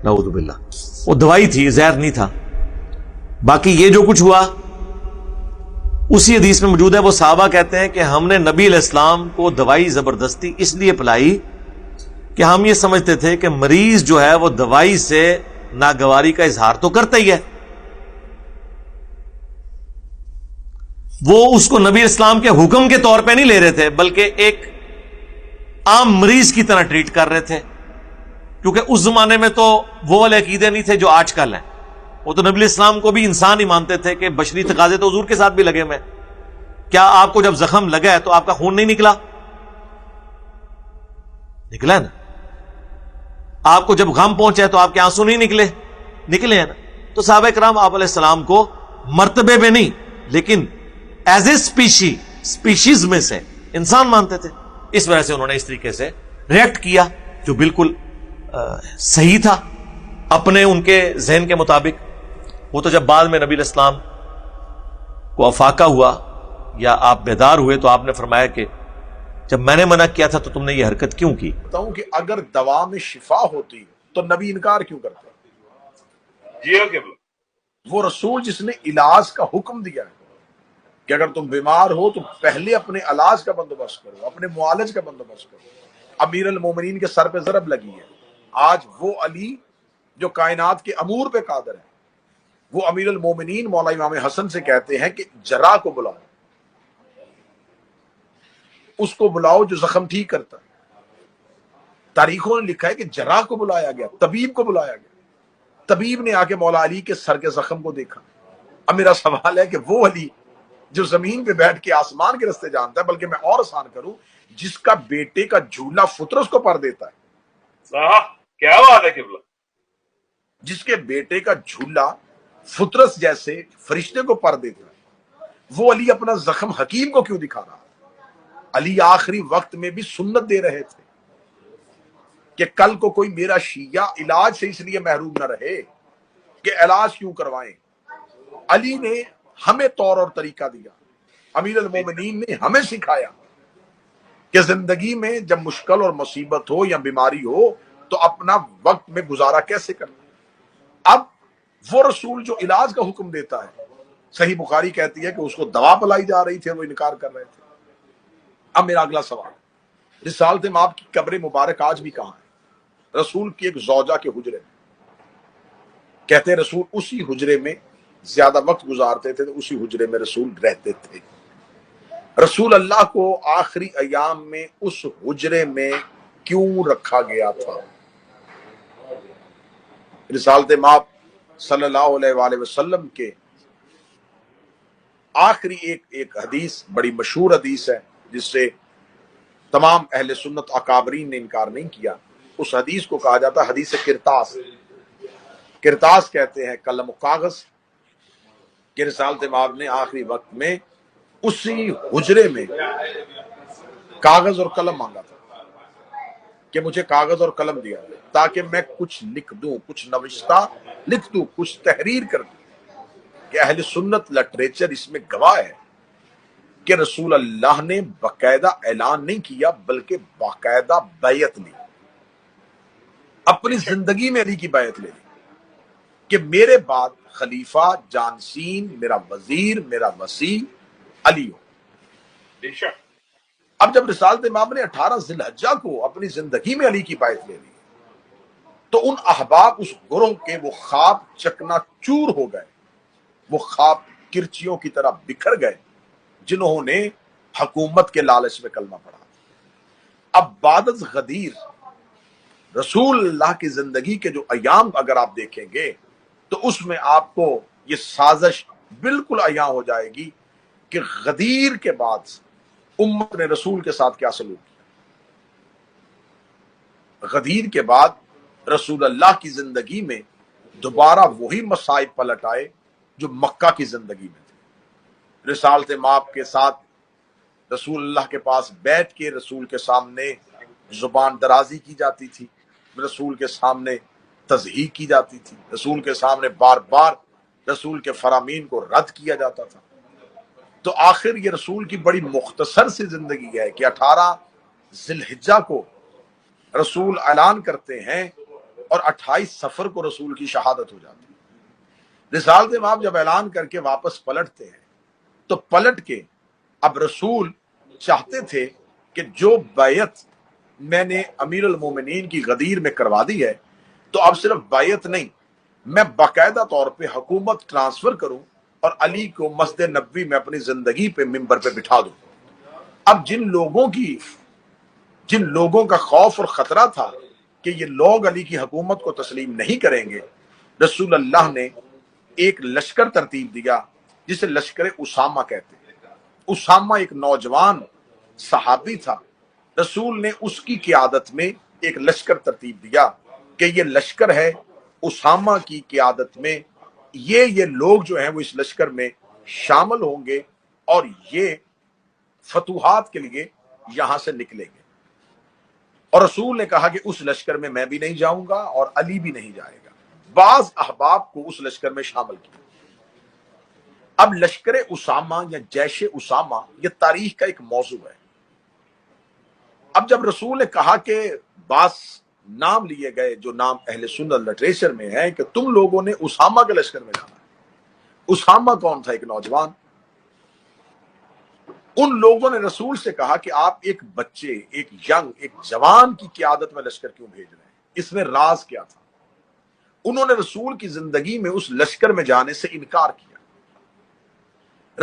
نعوذ باللہ، وہ دوائی تھی، زہر نہیں تھا۔ باقی یہ جو کچھ ہوا اسی حدیث میں موجود ہے، وہ صحابہ کہتے ہیں کہ ہم نے نبی علیہ السلام کو دوائی زبردستی اس لیے پلائی کہ ہم یہ سمجھتے تھے کہ مریض جو ہے وہ دوائی سے ناگواری کا اظہار تو کرتا ہی ہے، وہ اس کو نبی اسلام کے حکم کے طور پہ نہیں لے رہے تھے بلکہ ایک عام مریض کی طرح ٹریٹ کر رہے تھے، کیونکہ اس زمانے میں تو وہ والے عقیدے نہیں تھے جو آج کل ہیں۔ وہ تو نبی اسلام کو بھی انسان ہی مانتے تھے کہ بشری تقاضے تو حضور کے ساتھ بھی لگے ہوئے ہیں۔ کیا آپ کو جب زخم لگا ہے تو آپ کا خون نہیں نکلا؟ نکلا ہے نا۔ آپ کو جب غم پہنچا ہے تو آپ کے آنسو نہیں نکلے ہیں نا۔ تو صحابہ کرام آپ علیہ السلام کو مرتبے میں نہیں لیکن ایز اے اسپیشیز میں سے انسان مانتے تھے، اس وجہ سے انہوں نے اس طریقے سے ریئیکٹ کیا جو بالکل صحیح تھا اپنے ان کے ذہن کے مطابق۔ وہ تو جب بعد میں نبی علیہ السلام کو افاقہ ہوا یا آپ بیدار ہوئے تو آپ نے فرمایا کہ جب میں نے منع کیا تھا تو تم نے یہ حرکت کیوں کی؟ ہوں کہ اگر دوا میں شفا ہوتی تو نبی انکار کیوں کرتا؟ وہ رسول جس نے علاج کا حکم دیا ہے کہ اگر تم بیمار ہو تو پہلے اپنے علاج کا بندوبست کرو، اپنے معالج کا بندوبست کرو۔ امیر المومنین کے سر پہ ضرب لگی ہے۔ آج وہ علی جو کائنات کے امور پہ قادر ہے، وہ امیر المومنین مولا امام حسن سے کہتے ہیں کہ جراح کو بلاؤ، اس کو بلاؤ جو زخم ٹھیک کرتا ہے۔ تاریخوں نے لکھا ہے کہ جراح کو بلایا گیا، طبیب کو بلایا گیا، طبیب نے آ کے مولا علی کے سر کے زخم کو دیکھا۔ اب میرا سوال ہے کہ وہ علی جو زمین پہ بیٹھ کے آسمان کے رستے جانتا ہے، بلکہ میں اور آسان کروں، جس کا بیٹے کا جھولا فطرس کو پر دیتا ہے، کیا بات ہے قبلہ، جس کے بیٹے کا جھولا فطرس جیسے فرشتے کو پر دیتا ہے، وہ علی اپنا زخم حکیم کو کیوں دکھا رہا؟ علی آخری وقت میں بھی سنت دے رہے تھے کہ کل کو کوئی میرا شیعہ علاج سے اس لیے محروم نہ رہے کہ علاج کیوں کروائیں۔ علی نے ہمیں طور اور طریقہ دیا، امیر المومنین نے ہمیں سکھایا کہ زندگی میں جب مشکل اور مصیبت ہو یا بیماری ہو تو اپنا وقت میں گزارا کیسے کرنا۔ اب وہ رسول جو علاج کا حکم دیتا ہے، صحیح بخاری کہتی ہے کہ اس کو دوا پلائی جا رہی تھی، وہ انکار کر رہے تھے۔ اب میرا اگلا سوال، رسالت مآب کی قبر مبارک آج بھی کہاں ہے؟ رسول کی ایک زوجہ کے حجرے میں، کہتے ہیں رسول اسی حجرے میں زیادہ وقت گزارتے تھے، تو اسی حجرے میں رسول رہتے تھے۔ رسول اللہ کو آخری ایام میں اس حجرے میں کیوں رکھا گیا تھا؟ رسالت مآب صلی اللہ علیہ وآلہ وسلم کے آخری ایک حدیث بڑی مشہور حدیث ہے جس سے تمام اہل سنت اکابرین نے انکار نہیں کیا۔ اس حدیث کو کہا جاتا ہے حدیث کرتاس۔ کرتاس کہتے ہیں قلم و کاغذ، کہ رسالت مآب نے آخری وقت میں اسی حجرے میں کاغذ اور قلم مانگا تھا کہ مجھے کاغذ اور قلم دیا تاکہ میں کچھ لکھ دوں، کچھ نوشتہ لکھ دوں، کچھ تحریر کر دوں۔ کہ اہل سنت لٹریچر اس میں گواہ ہے کہ رسول اللہ نے باقاعدہ اعلان نہیں کیا بلکہ باقاعدہ بیعت لی، اپنی زندگی میں علی کی بیعت لے لی کہ میرے بعد خلیفہ جانشین، میرا وزیر، میرا وصی علی ہو۔ اب جب رسالت امام نے 18 ذی الحجہ کو اپنی زندگی میں علی کی بیعت لے لی تو ان احباب اس گروہ کے وہ خواب چکنا چور ہو گئے، وہ خواب کرچیوں کی طرح بکھر گئے جنہوں نے حکومت کے لالچ میں کلمہ پڑھا۔ اب بعد از غدیر رسول اللہ کی زندگی کے جو ایام اگر آپ دیکھیں گے تو اس میں آپ کو یہ سازش بالکل عیاں ہو جائے گی کہ غدیر کے بعد امت نے رسول کے ساتھ کیا سلوک کیا۔ غدیر کے بعد رسول اللہ کی زندگی میں دوبارہ وہی مصائب پلٹ آئے جو مکہ کی زندگی میں تھے۔ رسالت مآب کے ساتھ رسول اللہ کے پاس بیٹھ کے رسول کے سامنے زبان درازی کی جاتی تھی، رسول کے سامنے تضحیق کی جاتی تھی، رسول کے سامنے بار بار رسول کے فرامین کو رد کیا جاتا تھا۔ تو آخر یہ رسول کی بڑی مختصر سی زندگی ہے کہ 18 ذی الحجہ کو رسول اعلان کرتے ہیں اور 28 سفر کو رسول کی شہادت ہو جاتی ہے۔ رسالت مآب جب اعلان کر کے واپس پلٹتے ہیں تو پلٹ کے اب رسول چاہتے تھے کہ جو بیعت میں نے امیر المومنین کی غدیر میں کروا دی ہے تو اب صرف بیعت نہیں، میں باقاعدہ طور پہ حکومت ٹرانسفر کروں اور علی کو مسجد نبوی میں اپنی زندگی پہ منبر پہ بٹھا دوں۔ اب جن لوگوں کا خوف اور خطرہ تھا کہ یہ لوگ علی کی حکومت کو تسلیم نہیں کریں گے، رسول اللہ نے ایک لشکر ترتیب دیا جسے لشکر اسامہ کہتے ہیں۔ اسامہ ایک نوجوان صحابی تھا، رسول نے اس کی قیادت میں ایک لشکر ترتیب دیا کہ یہ لشکر ہے اسامہ کی قیادت میں، یہ لوگ جو ہیں وہ اس لشکر میں شامل ہوں گے اور یہ فتوحات کے لیے یہاں سے نکلیں گے۔ اور رسول نے کہا کہ اس لشکر میں بھی نہیں جاؤں گا اور علی بھی نہیں جائے گا۔ بعض احباب کو اس لشکر میں شامل کیا۔ اب لشکر اسامہ یا جیش اسامہ یہ تاریخ کا ایک موضوع ہے۔ اب جب رسول نے کہا کہ بعض نام لیے گئے جو نام اہل سنت لٹریچر میں ہیں کہ تم لوگوں نے اسامہ کے لشکر میں جانا ہے۔ اسامہ کون تھا؟ ایک نوجوان۔ ان لوگوں نے رسول سے کہا کہ آپ ایک بچے، ایک جوان کی قیادت میں لشکر کیوں بھیج رہے ہیں؟ اس میں راز کیا تھا؟ انہوں نے رسول کی زندگی میں اس لشکر میں جانے سے انکار کیا۔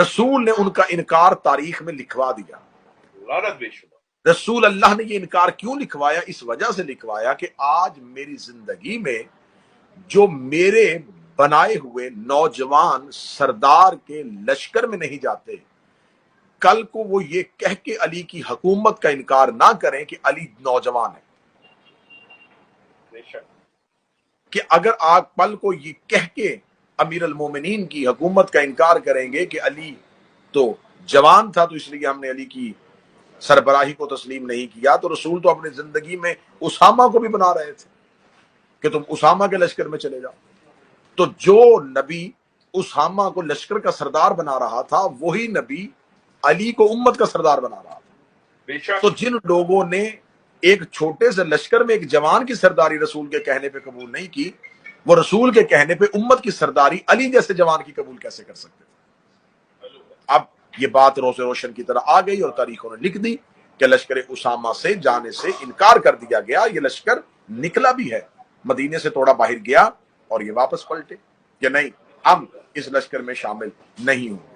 رسول نے ان کا انکار تاریخ میں لکھوا دیا۔ لعنت بے شمار۔ رسول اللہ نے یہ انکار کیوں لکھوایا؟ اس وجہ سے لکھوایا کہ آج میری زندگی میں جو میرے بنائے ہوئے نوجوان سردار کے لشکر میں نہیں جاتے، کل کو وہ یہ کہہ کے علی کی حکومت کا انکار نہ کریں کہ علی نوجوان ہے، بے شک۔ کہ اگر آپ کل کو یہ کہہ کے امیر المومنین کی حکومت کا انکار کریں گے کہ علی تو جوان تھا تو اس لیے ہم نے علی کی سربراہی کو تسلیم نہیں کیا، تو رسول تو اپنی زندگی میں اسامہ کو بھی بنا رہے تھے کہ تم اسامہ کے لشکر میں چلے جاؤ۔ تو جو نبی اسامہ کو لشکر کا سردار بنا رہا تھا وہی نبی علی کو امت کا سردار بنا رہا تھا۔ بے شک۔ تو جن لوگوں نے ایک چھوٹے سے لشکر میں ایک جوان کی سرداری رسول کے کہنے پہ قبول نہیں کی، وہ رسول کے کہنے پہ امت کی سرداری علی جیسے جوان کی قبول کیسے کر سکتے تھے؟ اب یہ بات روز روشن کی طرح آ گئی اور تاریخوں نے لکھ دی کہ لشکر اسامہ سے جانے سے انکار کر دیا گیا۔ یہ لشکر نکلا بھی ہے، مدینے سے تھوڑا باہر گیا اور یہ واپس پلٹے کہ نہیں، ہم اس لشکر میں شامل نہیں ہوں گے۔